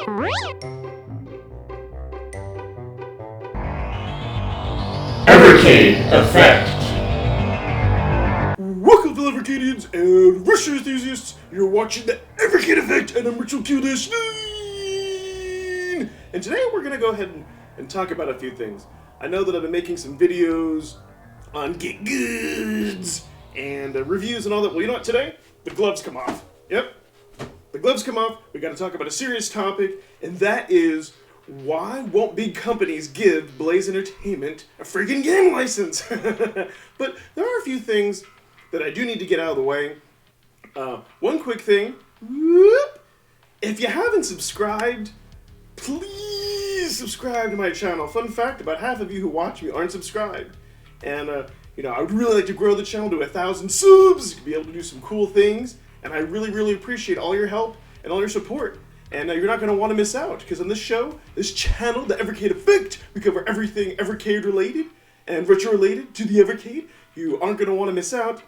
Evercade effect. Welcome to Evercadians and retro enthusiasts. You're watching the Evercade effect, and I'm Ritual Q-9. And today we're gonna go ahead and talk about a few things. I know that I've been making some videos on get goods and reviews and all that. Well, you know what? Today the gloves come off. Yep, the gloves come off. We got to talk about a serious topic, and that is, why won't big companies give Blaze Entertainment a freaking game license? But there are a few things that I do need to get out of the way. One quick thing. Whoop. If you haven't subscribed, please subscribe to my channel. Fun fact, about half of you who watch me aren't subscribed. And, I would really like to grow the channel to 1,000 subs to be able to do some cool things. And I really, really appreciate all your help and all your support. And you're not going to want to miss out, because on this show, this channel, the Evercade Effect, we cover everything Evercade related and retro related to the Evercade. You aren't going to want to miss out.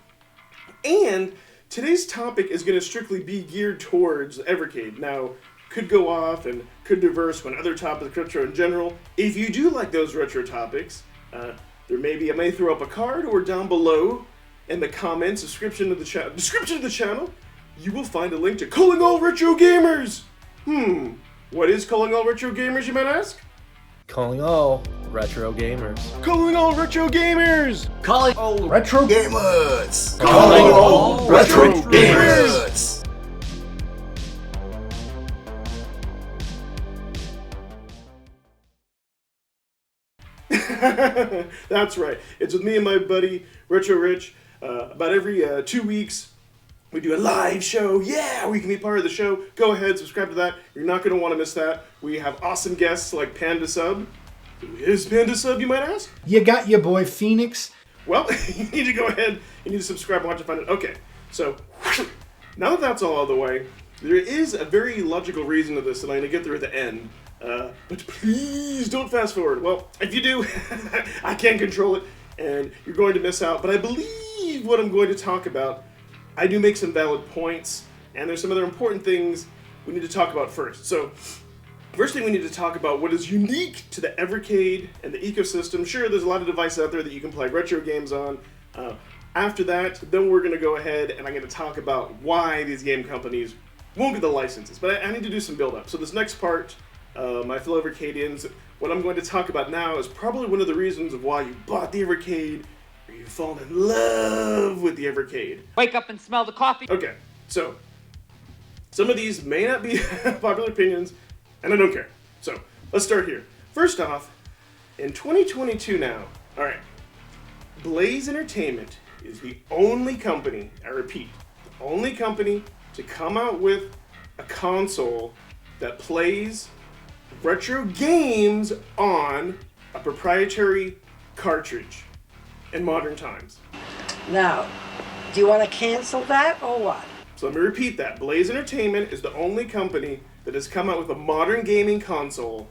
And today's topic is going to strictly be geared towards Evercade. Now, could go off and could diverse when other topics retro in general. If you do like those retro topics, I may throw up a card, or down below in the comments description of the channel, you will find a link to Calling All Retro Gamers. What is Calling All Retro Gamers, you might ask? Calling all retro gamers. Calling all retro gamers! Calling all retro gamers! Calling all retro gamers! That's right. It's with me and my buddy, Retro Rich. About every 2 weeks, we do a live show. Yeah, we can be part of the show. Go ahead, subscribe to that. You're not going to want to miss that. We have awesome guests like Panda Sub. Who is Panda Sub, you might ask? You got your boy Phoenix. Well, you need to go ahead. You need to subscribe and watch and find it. Okay, so now that that's all out of the way, there is a very logical reason to this that I'm going to get through at the end. But please don't fast forward. Well, if you do, I can't control it, and you're going to miss out. But I believe what I'm going to talk about, I do make some valid points, and there's some other important things we need to talk about first. So, first thing we need to talk about what is unique to the Evercade and the ecosystem. Sure, there's a lot of devices out there that you can play retro games on. After that, then we're going to go ahead and I'm going to talk about why these game companies won't get the licenses. But I need to do some build-up. So this next part, my fellow Evercadians, what I'm going to talk about now is probably one of the reasons of why you bought the Evercade, or you've fallen in love with the Evercade. Wake up and smell the coffee. Okay, so some of these may not be popular opinions, and I don't care. So let's start here. First off, in 2022 now, all right, Blaze Entertainment is the only company, I repeat, the only company to come out with a console that plays retro games on a proprietary cartridge in modern times. Now, do you want to cancel that or what? So let me repeat that. Blaze Entertainment is the only company that has come out with a modern gaming console,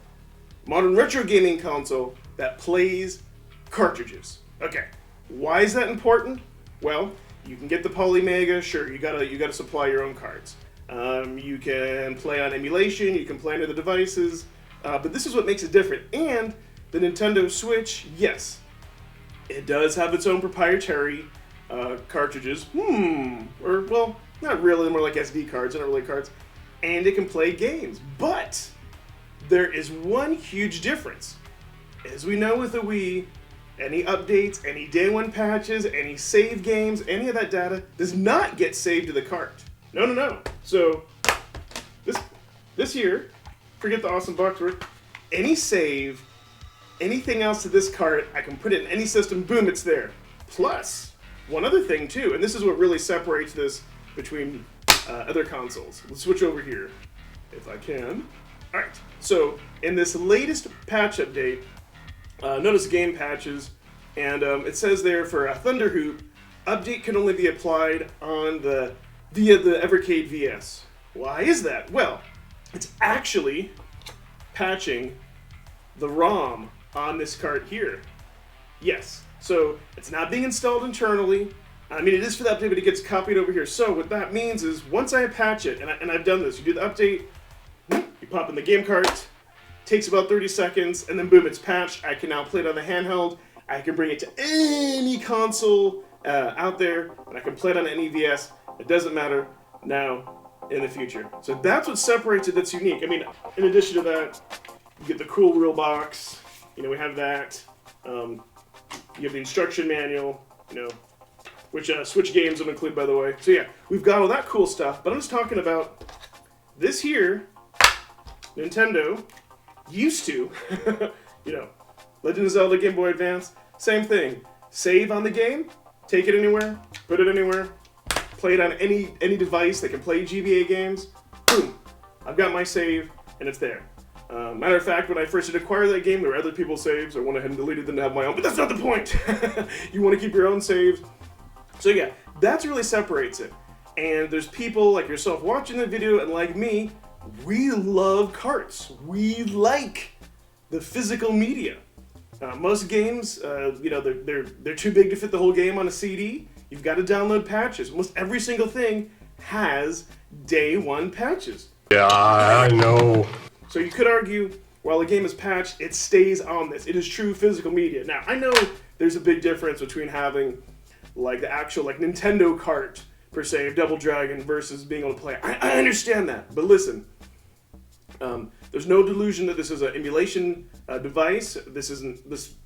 modern retro gaming console that plays cartridges. Okay, why is that important? Well, you can get the Polymega, sure, you gotta supply your own cards. You can play on emulation, you can play on other devices, but this is what makes it different. And the Nintendo Switch, yes, it does have its own proprietary cartridges. Or, well, not really, more like SD cards, not really cards. And it can play games. But there is one huge difference. As we know with the Wii, any updates, any day one patches, any save games, any of that data does not get saved to the cart. No. So, this here, forget the awesome box work, any save, anything else to this cart, I can put it in any system, boom, it's there. Plus, one other thing too, and this is what really separates this between other consoles. Let's switch over here, if I can. Alright, so in this latest patch update, notice game patches, and it says there for a Thunderhoop, update can only be applied on via the Evercade VS. Why is that? Well, it's actually patching the ROM on this cart here. Yes, so it's not being installed internally. I mean, it is for the update, but it gets copied over here. So what that means is once I patch it, and I've done this, you do the update, you pop in the game cart, takes about 30 seconds, and then boom, it's patched. I can now play it on the handheld. I can bring it to any console out there, and I can play it on any VS. It doesn't matter now in the future. So that's what separates it that's unique. I mean, in addition to that, you get the cool reel box. You know, we have that. You have the instruction manual, you know, which Switch games will include, by the way. So yeah, we've got all that cool stuff, but I'm just talking about this here. Nintendo used to, you know, Legend of Zelda Game Boy Advance, same thing. Save on the game, take it anywhere, put it anywhere, play it on any device that can play GBA games. Boom, I've got my save, and it's there. Matter of fact, when I first did acquire that game, there were other people's saves. I went ahead and deleted them to have my own, but that's not the point. You want to keep your own saves. So yeah, that's really separates it. And there's people like yourself watching the video, and like me, we love carts. We like the physical media. Most games, you know, they're too big to fit the whole game on a CD. You've got to download patches. Almost every single thing has day one patches. Yeah, I know. So you could argue, while a game is patched, it stays on this. It is true physical media. Now, I know there's a big difference between having, like, the actual, like, Nintendo cart, per se, of Double Dragon versus being able to play. I understand that, but listen. There's no delusion that this is an emulation device. This isn't,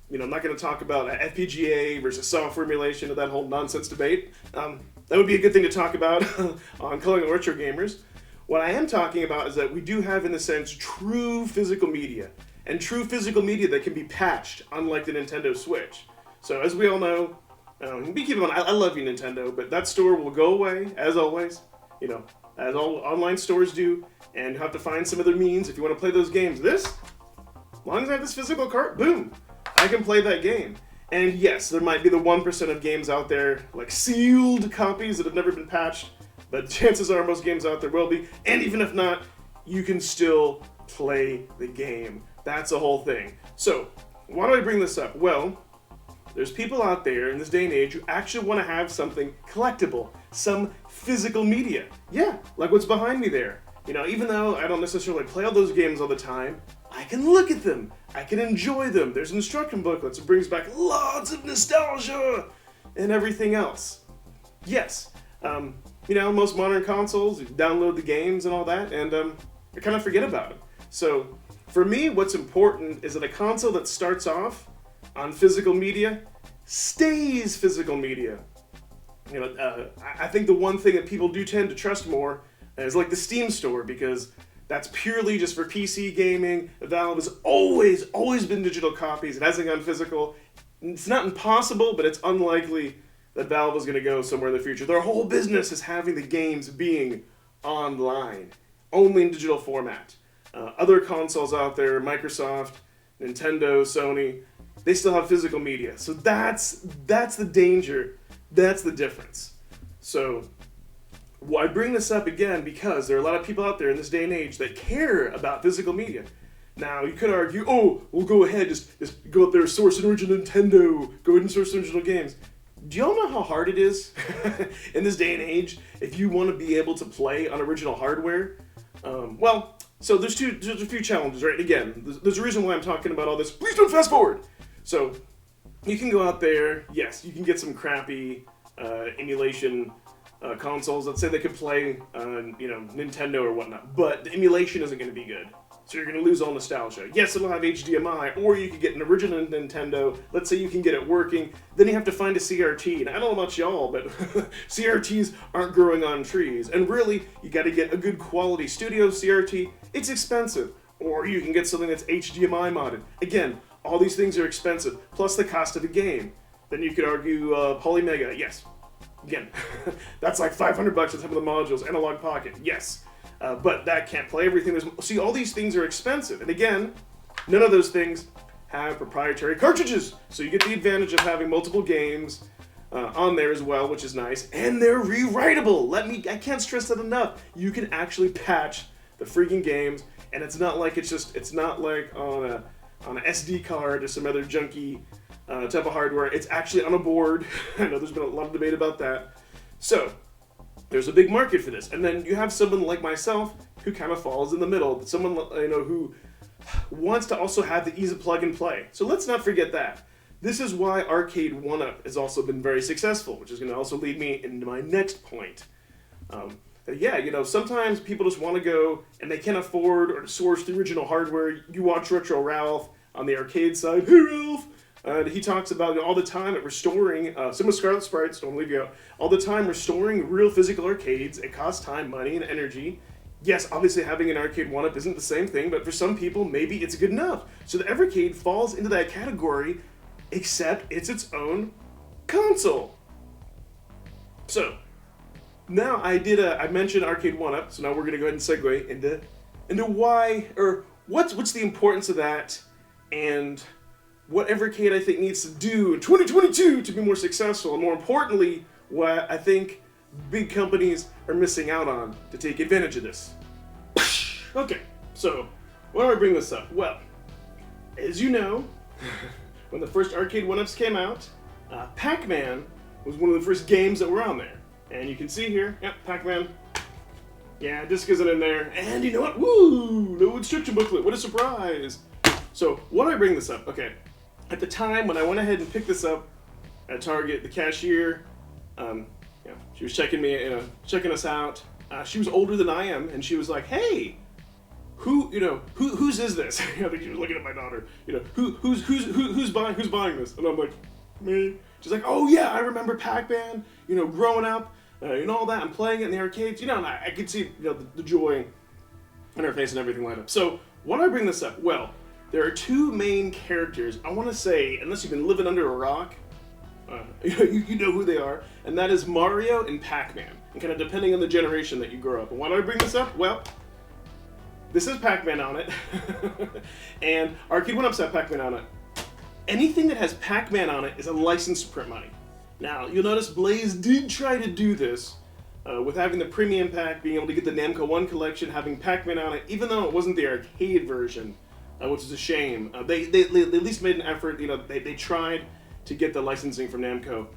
you know, I'm not going to talk about FPGA versus software emulation or that whole nonsense debate. That would be a good thing to talk about on Calling It Retro Gamers. What I am talking about is that we do have, in a sense, true physical media. And true physical media that can be patched, unlike the Nintendo Switch. So, as we all know, I love you, Nintendo, but that store will go away, as always, you know, as all online stores do, and you have to find some other means if you want to play those games. As long as I have this physical cart, boom, I can play that game. And yes, there might be the 1% of games out there, like sealed copies that have never been patched, but chances are most games out there will be, and even if not, you can still play the game. That's the whole thing. So, why do I bring this up? Well, there's people out there in this day and age who actually want to have something collectible, some physical media. Yeah, like what's behind me there. You know, even though I don't necessarily play all those games all the time, I can look at them. I can enjoy them. There's instruction booklets. It brings back lots of nostalgia and everything else. Yes, you know, most modern consoles, you download the games and all that, and you kind of forget about them. So, for me, what's important is that a console that starts off on physical media stays physical media. You know, I think the one thing that people do tend to trust more is like the Steam store, because that's purely just for PC gaming. Valve has always been digital copies. It hasn't gone physical. It's not impossible, but it's unlikely that Valve is going to go somewhere in the future. Their whole business is having the games being online, only in digital format. Other consoles out there, Microsoft, Nintendo, Sony, they still have physical media. So that's the danger. That's the difference. So I bring this up again because there are a lot of people out there in this day and age that care about physical media. Now, you could argue, oh, well, go ahead, just go up there, source an original Nintendo, go ahead and source original games. Do y'all know how hard it is in this day and age if you want to be able to play on original hardware? So there's a few challenges, right? Again, there's a reason why I'm talking about all this. Please don't fast forward! So, you can go out there, yes, you can get some crappy emulation consoles. Let's say they could play on, you know, Nintendo or whatnot, but the emulation isn't going to be good. So you're going to lose all nostalgia. Yes, it'll have HDMI, or you could get an original Nintendo. Let's say you can get it working. Then you have to find a CRT. And I don't know about y'all, but CRTs aren't growing on trees. And really, you got to get a good quality studio CRT. It's expensive. Or you can get something that's HDMI modded. Again, all these things are expensive, plus the cost of the game. Then you could argue Polymega. Yes. Again, that's like $500 on some of the modules. Analog Pocket. Yes. But that can't play everything. See, all these things are expensive. And again, none of those things have proprietary cartridges. So you get the advantage of having multiple games on there as well, which is nice. And they're rewritable. I can't stress that enough. You can actually patch the freaking games. And it's not like it's not like on an SD card or some other junky type of hardware. It's actually on a board. I know there's been a lot of debate about that. So, there's a big market for this. And then you have someone like myself who kind of falls in the middle. Someone who wants to also have the ease of plug and play. So let's not forget that. This is why Arcade 1-Up has also been very successful, which is going to also lead me into my next point. Sometimes people just want to go and they can't afford or to source the original hardware. You watch Retro Ralph on the arcade side. Hey, Ralph! He talks about all the time at restoring, some of Scarlet Sprites, don't leave you out, all the time restoring real physical arcades. It costs time, money, and energy. Yes, obviously having an Arcade 1-Up isn't the same thing, but for some people, maybe it's good enough. So the Evercade falls into that category, except it's its own console. So, now I mentioned Arcade 1-Up, so now we're going to go ahead and segue into why, or what's the importance of that, and what Evercade I think needs to do in 2022 to be more successful, and more importantly, what I think big companies are missing out on to take advantage of this. Okay, so why do I bring this up? Well, as you know, when the first Arcade 1-Ups came out, Pac-Man was one of the first games that were on there. And you can see here, yep, Pac-Man. Yeah, disc isn't in there. And you know what? Woo! No instruction booklet. What a surprise! So, why do I bring this up? Okay, at the time when I went ahead and picked this up at Target, the cashier, she was checking us out. She was older than I am, and she was like, "Hey, whose is this?" I think she was looking at my daughter. Who's buying this? And I'm like, me. She's like, "Oh yeah, I remember Pac-Man. Growing up, all that. I'm playing it in the arcades. And I could see the joy in her face and everything light up." So why do I bring this up? Well, there are two main characters. I want to say, unless you've been living under a rock, you know who they are, and that is Mario and Pac-Man. And kind of depending on the generation that you grow up. And why do I bring this up? Well, this is Pac-Man on it, and Arcade 1-Ups have Pac-Man on it. Anything that has Pac-Man on it is a license to print money. Now, you'll notice Blaze did try to do this with having the premium pack, being able to get the Namco 1 collection, having Pac-Man on it, even though it wasn't the arcade version, which is a shame. They at least made an effort. They tried to get the licensing from Namco,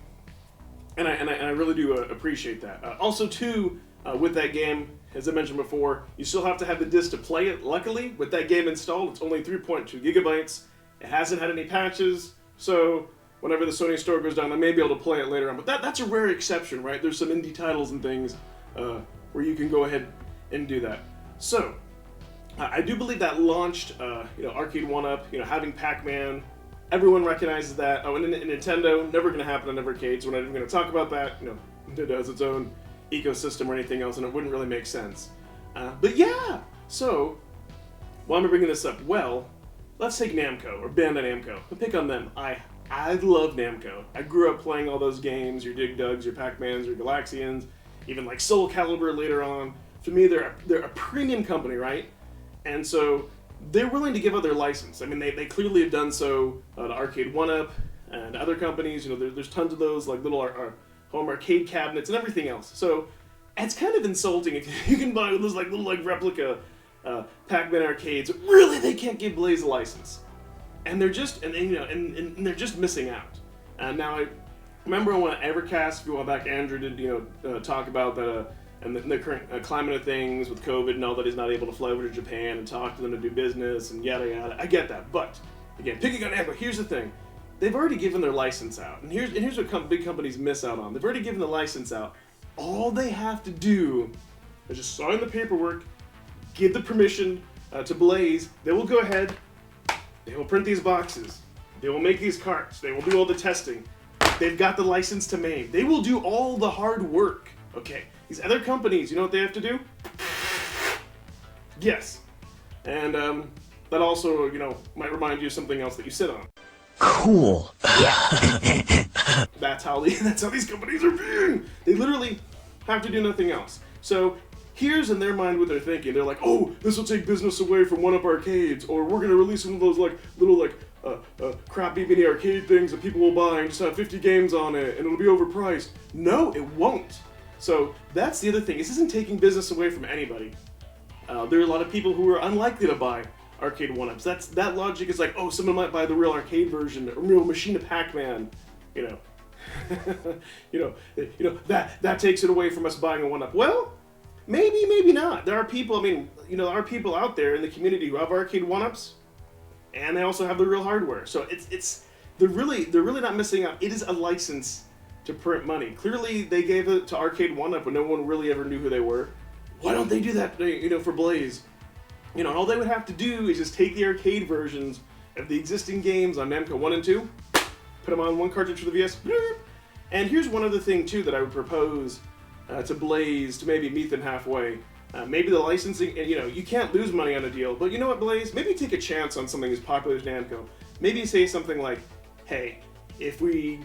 and I really do appreciate that. Also, too, with that game, as I mentioned before, you still have to have the disc to play it. Luckily, with that game installed, it's only 3.2 gigabytes. It hasn't had any patches, so whenever the Sony store goes down, I may be able to play it later on. But that's a rare exception, right? There's some indie titles and things where you can go ahead and do that. So, I do believe that launched, Arcade 1-Up, having Pac-Man. Everyone recognizes that. Oh, and Nintendo, never going to happen on Evercade, so we're not even going to talk about that. Nintendo has its own ecosystem or anything else, and it wouldn't really make sense. But yeah, so, why am I bringing this up? Well, let's take Namco, or Bandai Namco. I'll pick on them. I love Namco. I grew up playing all those games, your Dig Dugs, your Pac-Mans, your Galaxians, even like Soul Calibur later on. For me, they're a premium company, right? And so they're willing to give up their license. I mean, they clearly have done so to Arcade 1-Up and other companies. There's tons of those like little home arcade cabinets and everything else. So it's kind of insulting if you can buy those like little replica Pac-Man arcades. Really, they can't give Blaze a license, and they're just and they're just missing out. Now I remember when Evercast, if you want back, Andrew did talk about the and the current climate of things with COVID and all that. He's not able to fly over to Japan and talk to them to do business and yada yada. I get that, but again, picking on Apple, here's the thing: they've already given their license out, and here's what big companies miss out on. They've already given the license out. All they have to do is just sign the paperwork, give the permission to Blaze. They will go ahead. They will print these boxes. They will make these carts. They will do all the testing. They've got the license to MAME. They will do all the hard work. Okay. These other companies, you know what they have to do? Yes. And that also, might remind you of something else that you sit on. Cool. That's how these companies are being. They literally have to do nothing else. So here's in their mind what they're thinking. They're like, oh, this will take business away from 1-Up arcades, or we're gonna release one of those little crappy mini arcade things that people will buy and just have 50 games on it, and it'll be overpriced. No, it won't. So that's the other thing. This isn't taking business away from anybody. There are a lot of people who are unlikely to buy Arcade 1-Ups. That logic is like, oh, someone might buy the real arcade version, or real Machine of Pac-Man, that takes it away from us buying a 1-Up. Well, Maybe, maybe not. There are people, I mean, there are people out there in the community who have arcade one-ups, and they also have the real hardware. So they're really not missing out. It is a license to print money. Clearly, they gave it to Arcade One-Up when no one really ever knew who they were. Why don't they do that, for Blaze? And all they would have to do is just take the arcade versions of the existing games on Namco 1 and 2, put them on one cartridge for the VS, and here's one other thing, too, that I would propose to Blaze to maybe meet them halfway. Maybe the licensing, and you can't lose money on a deal, but you know what, Blaze? Maybe take a chance on something as popular as Namco. Maybe say something like, hey, if we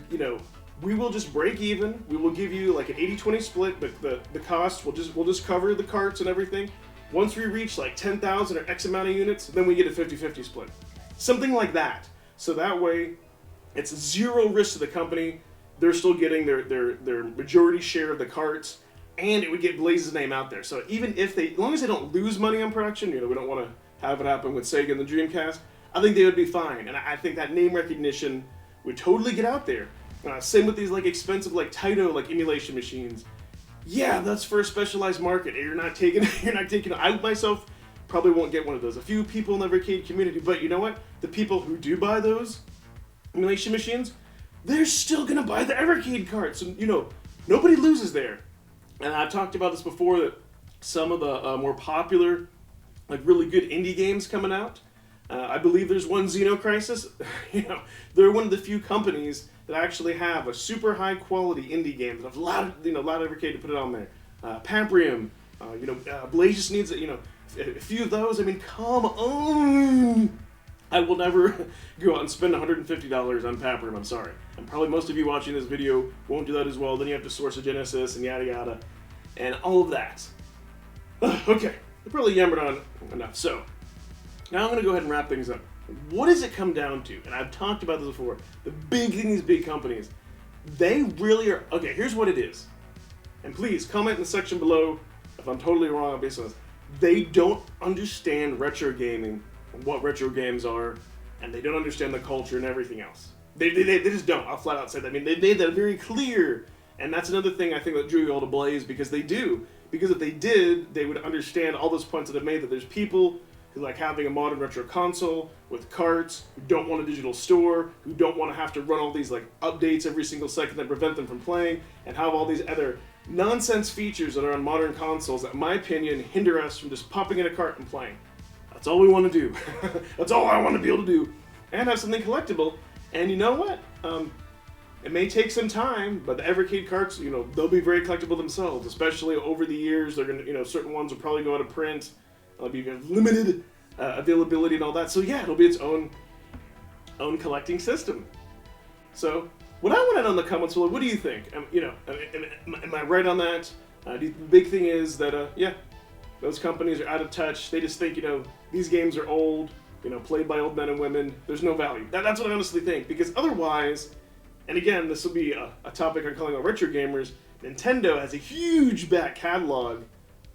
will just break even. We will give you like an 80-20 split, but the cost we'll just cover the carts and everything. Once we reach like 10,000 or X amount of units, then we get a 50-50 split. Something like that. So that way, it's zero risk to the company. They're still getting their majority share of the carts, and it would get Blaze's name out there. So even if as long as they don't lose money on production, we don't want to have it happen with Sega and the Dreamcast, I think they would be fine. And I think that name recognition would totally get out there. Same with these like expensive like Taito like emulation machines. Yeah, that's for a specialized market. You're not taking. I myself probably won't get one of those. A few people in the Evercade community, but you know what? The people who do buy those emulation machines, they're still gonna buy the Evercade carts, and nobody loses there. And I've talked about this before, that some of the more popular, like really good indie games coming out. I believe there's one, Xenocrisis. They're one of the few companies that actually have a super high quality indie game. That have a lot of Evercade to put it on there. Paprium, Blaze just needs a few of those. I mean, come on! I will never go out and spend $150 on Paprium. I'm sorry. And probably most of you watching this video won't do that as well. Then you have to source a Genesis and yada yada, and all of that. Okay, I probably yammered on enough. So now I'm going to go ahead and wrap things up. What does it come down to? And I've talked about this before. The big thing, these big companies, they really are... Okay, here's what it is. And please, comment in the section below if I'm totally wrong based on this. They don't understand retro gaming, what retro games are, and they don't understand the culture and everything else. They just don't. I'll flat out say that. I mean, they made that very clear. And that's another thing I think that drew you all to Blaze, because they do. Because if they did, they would understand all those points that I've made, that there's people who like having a modern retro console with carts, who don't want a digital store, who don't want to have to run all these like updates every single second that prevent them from playing, and have all these other nonsense features that are on modern consoles that, in my opinion, hinder us from just popping in a cart and playing. That's all we want to do. That's all I want to be able to do. And have something collectible. And you know what? It may take some time, but the Evercade carts, they'll be very collectible themselves. Especially over the years, they're gonna, certain ones will probably go out of print. There'll be limited availability and all that. So yeah, it'll be its own collecting system. So what I want to know in the comments below, what do you think? Am I right on that? The big thing is that those companies are out of touch. They just think these games are old, played by old men and women. There's no value. That's what I honestly think, because otherwise, and again, this will be a topic I'm calling out retro gamers. Nintendo has a huge back catalog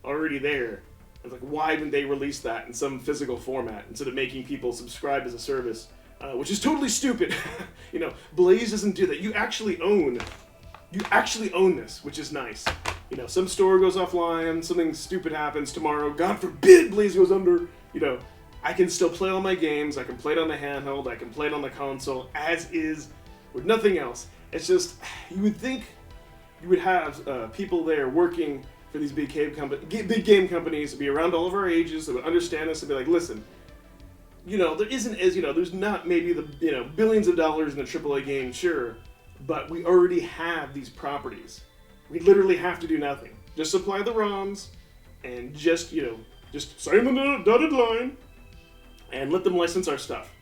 already there. It's like, why didn't they release that in some physical format instead of making people subscribe as a service? Which is totally stupid. Blaze doesn't do that. You actually own this, which is nice. Some store goes offline, something stupid happens tomorrow, God forbid Blaze goes under, I can still play all my games, I can play it on the handheld, I can play it on the console, as is, with nothing else. It's just, you would think you would have people there working for these big game companies to be around all of our ages, that would understand us and be like, listen, there isn't there's not maybe the, billions of dollars in a AAA game, sure, but we already have these properties. We literally have to do nothing. Just supply the ROMs, and just sign the dotted line, and let them license our stuff.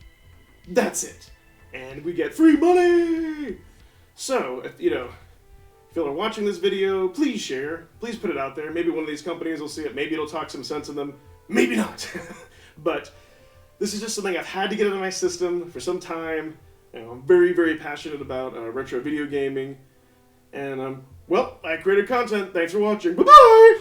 That's it. And we get free money! So, if you are watching this video, please share. Please put it out there. Maybe one of these companies will see it. Maybe it'll talk some sense in them. Maybe not. But this is just something I've had to get out of my system for some time. I'm very, very passionate about retro video gaming. And, I created content. Thanks for watching. Bye-bye!